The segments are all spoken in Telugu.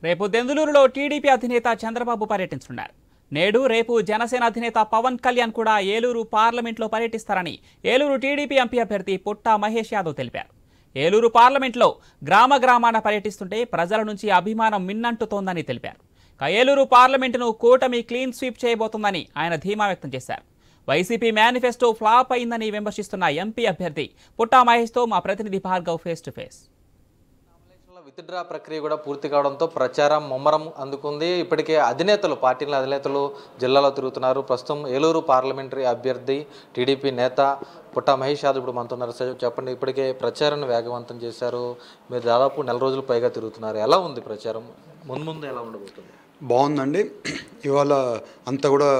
రేపు దెందులూరులో టీడీపీ అధినేత చంద్రబాబు పర్యటించనున్నారు. నేడు రేపు జనసేన అధినేత పవన్ కళ్యాణ్ కూడా ఏలూరు పార్లమెంట్లో పర్యటిస్తారని ఏలూరు టీడీపీ ఎంపీ అభ్యర్థి పుట్టా మహేష్ యాదవ్ తెలిపారు. ఏలూరు పార్లమెంట్లో గ్రామాన పర్యటిస్తుంటే ప్రజల నుంచి అభిమానం మిన్నంటుతోందని తెలిపారు. ఏలూరు పార్లమెంటును కూటమి క్లీన్ స్వీప్ చేయబోతోందని ఆయన ధీమా వ్యక్తం చేశారు. వైసీపీ మేనిఫెస్టో ఫ్లాప్ అయిందని విమర్శిస్తున్న ఎంపీ అభ్యర్థి పుట్టా మహేష్తో మా ప్రతినిధి Bhargav face to face. Withdraw ప్రక్రియ కూడా పూర్తి కావడంతో ప్రచారం ముమ్మరం అందుకుంది. ఇప్పటికే పార్టీల అధినేతలు జిల్లాలో తిరుగుతున్నారు. ప్రస్తుతం ఏలూరు పార్లమెంటరీ అభ్యర్థి టీడీపీ నేత పుట్టా మహేష్ యాదవ్ ఇప్పుడు మనతున్నారు. చెప్పండి, ఇప్పటికే ప్రచారాన్ని వేగవంతం చేశారు. మీరు దాదాపు నెల రోజులు పైగా తిరుగుతున్నారు. ఎలా ఉంది ప్రచారం? ముందు ఎలా ఉండబోతుంది? బాగుందండి. ఇవాళ అంతా కూడా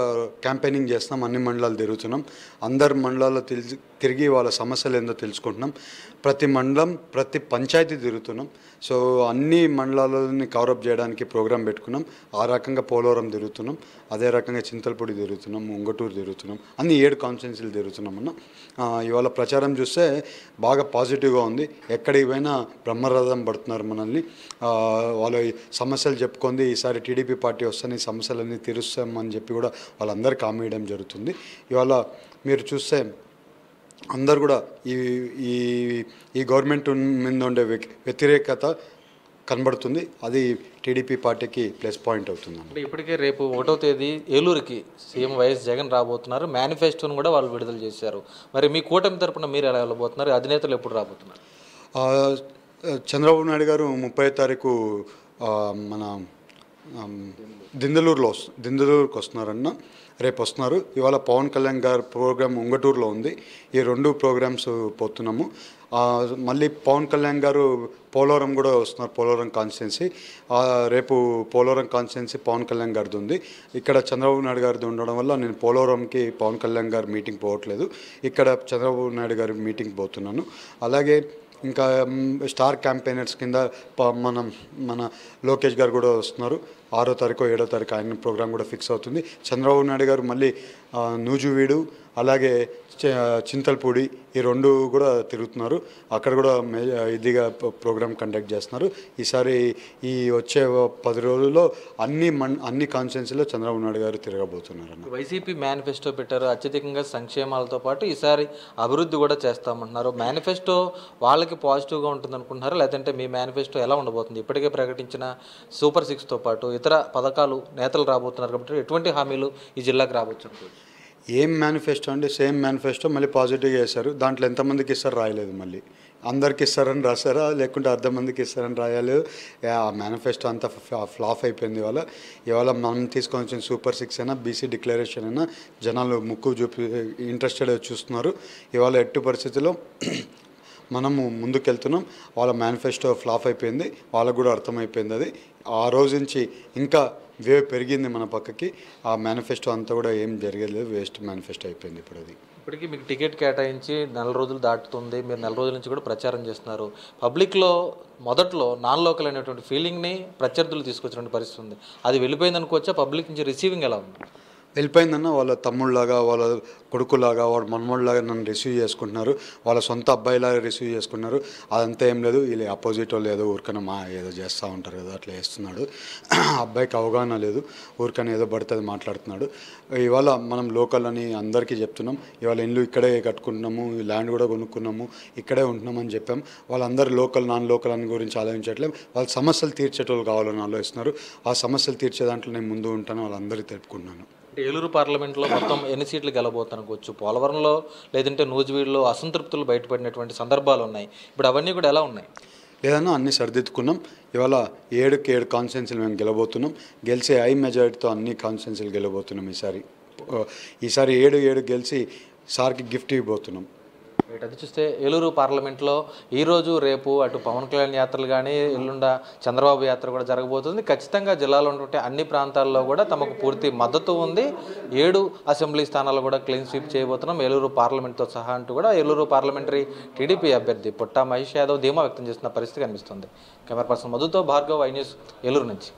క్యాంపెయినింగ్ చేస్తున్నాం. అన్ని మండలాలు తిరుగుతున్నాం. అందరు మండలాల్లో తిరిగి వాళ్ళ సమస్యలు ఏందో తెలుసుకుంటున్నాం. ప్రతి మండలం ప్రతి పంచాయతీ తిరుగుతున్నాం. సో అన్ని మండలాలని కవరప్ చేయడానికి ప్రోగ్రాం పెట్టుకున్నాం. ఆ రకంగా పోలవరం తిరుగుతున్నాం, అదే రకంగా చింతలపూడి తిరుగుతున్నాం, ఉంగటూరు తిరుగుతున్నాం, అన్ని 7 కాన్స్టిట్యున్సీలు తిరుగుతున్నాం అన్న. ఇవాళ ప్రచారం చూస్తే బాగా పాజిటివ్గా ఉంది. ఎక్కడికి పోయినా బ్రహ్మరథం పడుతున్నారు మనల్ని. వాళ్ళ సమస్యలు చెప్పుకుంది ఈసారి టీడీపీ పార్టీ వస్తే ఈ సమస్యలన్నీ తీరుస్తామని చెప్పి కూడా వాళ్ళందరికీ హామీ ఇవ్వడం జరుగుతుంది. ఇవాళ మీరు చూస్తే అందరు కూడా ఈ గవర్నమెంట్ మీద ఉండే వ్యతిరేకత కనబడుతుంది. అది టీడీపీ పార్టీకి ప్లస్ పాయింట్ అవుతుంది. అంటే ఇప్పటికే రేపు 1వ తేదీ ఏలూరుకి సీఎం వైఎస్ జగన్ రాబోతున్నారు. మేనిఫెస్టోను కూడా వాళ్ళు విడుదల చేశారు. మరి మీ కూటమి తరపున మీరు ఎలా వెళ్ళబోతున్నారు? అధినేతలు ఎప్పుడు రాబోతున్నారు? చంద్రబాబు నాయుడు గారు 30వ తారీఖు మన దిందులూరుకి వస్తున్నారన్న. రేపు వస్తున్నారు. ఇవాళ పవన్ కళ్యాణ్ గారు ప్రోగ్రాం ఉంగటూరులో ఉంది. ఈ 2 ప్రోగ్రామ్స్ పోతున్నాము. మళ్ళీ పవన్ కళ్యాణ్ గారు పోలవరం కూడా వస్తున్నారు. పోలవరం కాన్స్టిట్యున్సీ రేపు పోలవరం కాన్స్టిట్యున్సీ పవన్ కళ్యాణ్ గారిది ఉంది. ఇక్కడ చంద్రబాబు నాయుడు గారిది ఉండడం వల్ల నేను పోలవరంకి పవన్ కళ్యాణ్ గారి మీటింగ్ పోవట్లేదు. ఇక్కడ చంద్రబాబు నాయుడు గారి మీటింగ్ పోతున్నాను. అలాగే ఇంకా స్టార్ క్యాంపెయినర్స్ కింద మన లోకేష్ గారు కూడా వస్తున్నారు. 6వ తారీఖు 7వ తారీఖు ఆయన ప్రోగ్రాం కూడా ఫిక్స్ అవుతుంది. చంద్రబాబు నాయుడు గారు మళ్ళీ నూజువీడు అలాగే చింతలపూడి ఈ 2 కూడా తిరుగుతున్నారు. అక్కడ కూడా ఇదిగా ప్రోగ్రామ్ కండక్ట్ చేస్తున్నారు. ఈసారి ఈ వచ్చే 10 రోజుల్లో అన్ని కాన్స్టిట్యున్సీలో చంద్రబాబు నాయుడు గారు తిరగబోతున్నారు. వైసీపీ మేనిఫెస్టో పెట్టారు. అత్యధికంగా సంక్షేమాలతో పాటు ఈసారి అభివృద్ధి కూడా చేస్తామంటున్నారు. మేనిఫెస్టో వాళ్ళకి పాజిటివ్గా ఉంటుంది అనుకుంటున్నారు, లేదంటే మీ మేనిఫెస్టో ఎలా ఉండబోతుంది? ఇప్పటికే ప్రకటించిన సూపర్ 6తో పాటు ఇతర పథకాలు నేతలు రాబోతున్నారు కాబట్టి ఎటువంటి హామీలు ఈ జిల్లాకు రాబోతుంది? ఏం మేనిఫెస్టో అంటే సేమ్ మేనిఫెస్టో మళ్ళీ పాజిటివ్గా వేశారు. దాంట్లో ఎంతమందికి ఇస్తారు రాయలేదు. మళ్ళీ అందరికి ఇస్తారని రాశారా లేకుంటే అర్ధమందికి ఇస్తారని రాయలేదు. ఆ మేనిఫెస్టో అంతా ఫ్లాప్ అయిపోయింది. ఇవాళ మనం తీసుకొని వచ్చిన సూపర్ 6 అయినా బీసీ డిక్లరేషన్ అయినా జనాలు ముక్కు ఇంట్రెస్టెడ్ చూస్తున్నారు. ఇవాళ ఎట్టి పరిస్థితుల్లో మనము ముందుకెళ్తున్నాం. వాళ్ళ మేనిఫెస్టో ఫ్లాప్ అయిపోయింది. వాళ్ళకు కూడా అర్థమైపోయింది. అది ఆ రోజు నుంచి ఇంకా వేవ్ పెరిగింది మన పక్కకి. ఆ మేనిఫెస్టో అంతా కూడా ఏం జరగలేదు, వేస్ట్ మేనిఫెస్టో అయిపోయింది. ఇప్పటికీ మీకు టికెట్ కేటాయించి 4 రోజులు దాటుతుంది. మీరు 4 రోజుల నుంచి కూడా ప్రచారం చేస్తున్నారు. పబ్లిక్లో మొదట్లో నాన్ లోకల్ అనేటువంటి ఫీలింగ్ని ప్రత్యర్థులు తీసుకొచ్చినటువంటి పరిస్థితి ఉంది. అది వెళ్ళిపోయింది అనుకోవచ్చా? పబ్లిక్ నుంచి రిసీవింగ్ ఎలా ఉంది? వెళ్ళిపోయిందన్న. వాళ్ళ తమ్ముళ్ళలాగా వాళ్ళ కొడుకులాగా వాడు మనమోళ్ళలాగా నన్ను రిసీవ్ చేసుకుంటున్నారు. వాళ్ళ సొంత అబ్బాయిలాగా రిసీవ్ చేసుకున్నారు. అదంతా ఏం లేదు. వీళ్ళు అపోజిట్ వాళ్ళు ఏదో ఊరికనే ఏదో చేస్తూ ఉంటారు కదా, అట్లా చేస్తున్నాడు. అబ్బాయికి అవగాహన లేదు, ఊరికనే ఏదో పడుతుంది మాట్లాడుతున్నాడు. ఇవాళ మనం లోకల్ అని అందరికీ చెప్తున్నాం. ఇవాళ ఇల్లు ఇక్కడే కట్టుకుంటున్నాము, ల్యాండ్ కూడా కొనుక్కున్నాము, ఇక్కడే ఉంటున్నామని చెప్పాం. వాళ్ళందరూ లోకల్ నాన్ లోకల్ అని గురించి ఆలోచించట్లేదు. వాళ్ళ సమస్యలు తీర్చేటోళ్ళు కావాలని ఆలోచిస్తున్నారు. ఆ సమస్యలు తీర్చే దాంట్లో నేను ముందు ఉంటాను, వాళ్ళందరికీ తెలుపుకుంటున్నాను. ఏలూరు పార్లమెంట్లో మొత్తం ఎన్ని సీట్లు గెలబోతనుకోవచ్చు? పోలవరంలో లేదంటే నూజివీడులో అసంతృప్తులు బయటపడినటువంటి సందర్భాలు ఉన్నాయి. ఇప్పుడు అవన్నీ కూడా ఎలా ఉన్నాయి? ఏదన్నా అన్నీ సరిదిద్దుకున్నాం. ఇవాళ 7కి 7 కాన్స్టిట్యున్సీలు మేము గెలబోతున్నాం. గెలిచే హై మెజారిటీతో అన్ని కాన్స్టిట్యున్సీలు గెలబోతున్నాం. ఈసారి 7 గెలిచి సార్కి గిఫ్ట్ ఇవ్వబోతున్నాం. అది చూస్తే ఏలూరు పార్లమెంట్లో ఈరోజు రేపు అటు పవన్ కళ్యాణ్ యాత్రలు కానీ ఎల్లుండ చంద్రబాబు యాత్ర కూడా జరగబోతుంది. ఖచ్చితంగా జిల్లాలో ఉన్నటువంటి అన్ని ప్రాంతాల్లో కూడా తమకు పూర్తి మద్దతు ఉంది. 7 అసెంబ్లీ స్థానాలు కూడా క్లీన్ స్వీప్ చేయబోతున్నాం ఏలూరు పార్లమెంట్తో సహా అంటూ కూడా ఏలూరు పార్లమెంటరీ టీడీపీ అభ్యర్థి పుట్టా మహేష్ యాదవ్ ధీమా వ్యక్తం చేస్తున్న పరిస్థితి కనిపిస్తుంది. కెమెరా పర్సన్ మధుతో భార్గవ్, ఐ న్యూస్, ఏలూరు నుంచి.